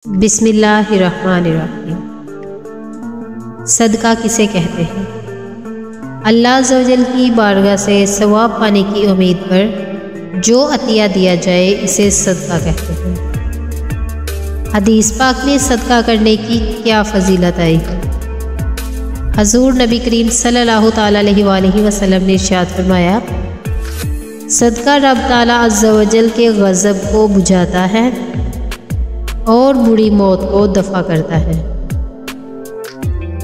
بسم اللہ الرحمن الرحیم۔ صدقہ کسے کہتے ہیں؟ اللہ عز و جل کی بارگاہ سے ثواب پانے کی امید پر جو عطیہ دیا جائے اسے صدقہ کہتے ہیں۔ حدیث پاک میں صدقہ کرنے کی کیا فضیلت آئی ہے؟ حضور نبی کریم صلی اللہ تعالیٰ علیہ وآلہ وسلم نے ارشاد فرمایا، صدقہ رب تعالیٰ عز و جل کے غضب کو بجھاتا ہے اور بری موت کو دفع کرتا ہے۔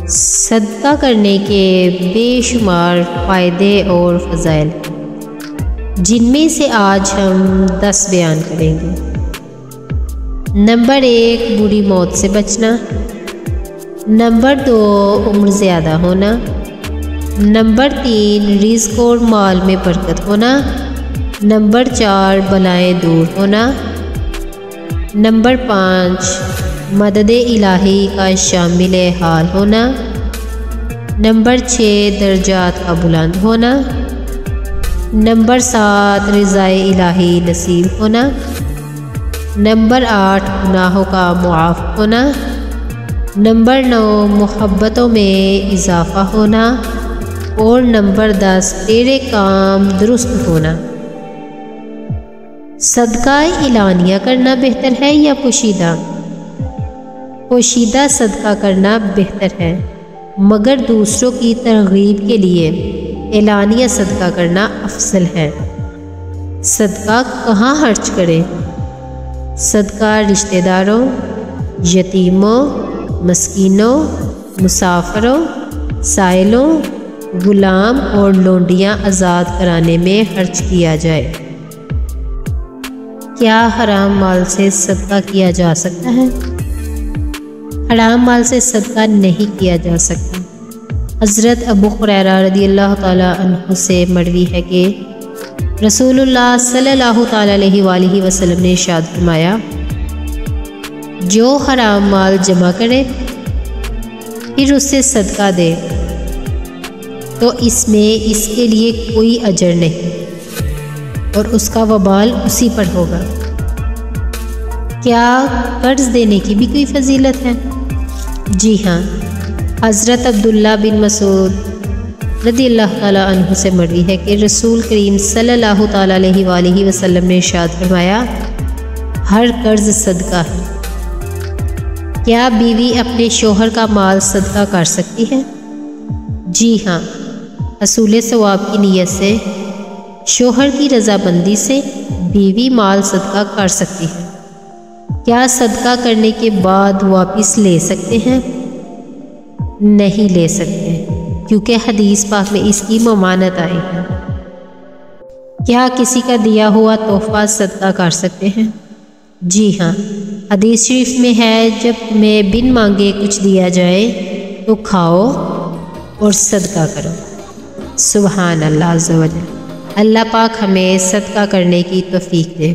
صدقہ کرنے کے بے شمار فائدے اور فضائل، جن میں سے آج ہم 10 بیان کریں گے۔ نمبر 1، بری موت سے بچنا۔ نمبر 2، عمر زیادہ ہونا۔ نمبر 3، رزق اور مال میں برکت ہونا۔ نمبر 4، بلائیں دور ہونا۔ نمبر 5، مدد الہی کا شامل حال ہونا۔ نمبر 6، درجات کا بلند ہونا۔ نمبر 7، رضائے الہی نصیب ہونا۔ نمبر 8، گناہوں کا معاف ہونا۔ نمبر 9، محبتوں میں اضافہ ہونا۔ اور نمبر 10، تیرے کام درست ہونا۔ صدقہ اعلانیہ کرنا بہتر ہے یا پوشیدہ؟ پوشیدہ صدقہ کرنا بہتر ہے، مگر دوسروں کی ترغیب کے لیے اعلانیہ صدقہ کرنا افضل ہے۔ صدقہ کہاں خرچ کریں؟ صدقہ رشتہ داروں، یتیموں، مسکینوں، مسافروں، سائلوں، غلام اور لونڈیاں آزاد کرانے میں خرچ کیا جائے۔ کیا حرام مال سے صدقہ کیا جا سکتا ہے؟ حرام مال سے صدقہ نہیں کیا جا سکتا۔ حضرت ابو ہریرہ رضی اللہ تعالیٰ عنہ سے مروی ہے کہ رسول اللہ صلی اللہ تعالیٰ علیہ وآلہ وسلم نے ارشاد فرمایا، جو حرام مال جمع کرے پھر اس سے صدقہ دے تو اس میں اس کے لیے کوئی اجر نہیں اور اس کا وبال اسی پر ہوگا۔ کیا قرض دینے کی بھی کوئی فضیلت ہے؟ جی ہاں، حضرت عبداللہ بن مسعود رضی اللہ تعالیٰ عنہ سے مروی ہے کہ رسول کریم صلی اللہ تعالیٰ علیہ وآلہ وسلم نے ارشاد فرمایا، ہر قرض صدقہ ہے۔ کیا بیوی اپنے شوہر کا مال صدقہ کر سکتی ہے؟ جی ہاں، حصول ثواب کی نیت سے، شوہر کی رضامندی سے بیوی مال صدقہ کر سکتی ہے۔ کیا صدقہ کرنے کے بعد واپس لے سکتے ہیں؟ نہیں لے سکتے، کیونکہ حدیث پاک میں اس کی ممانعت آئی ہے۔ کیا کسی کا دیا ہوا تحفہ صدقہ کر سکتے ہیں؟ جی ہاں، حدیث شریف میں ہے، جب تمہیں بن مانگے کچھ دیا جائے تو کھاؤ اور صدقہ کرو۔ سبحان اللہ عز و جل۔ اللہ پاک ہمیں صدقہ کرنے کی توفیق دے۔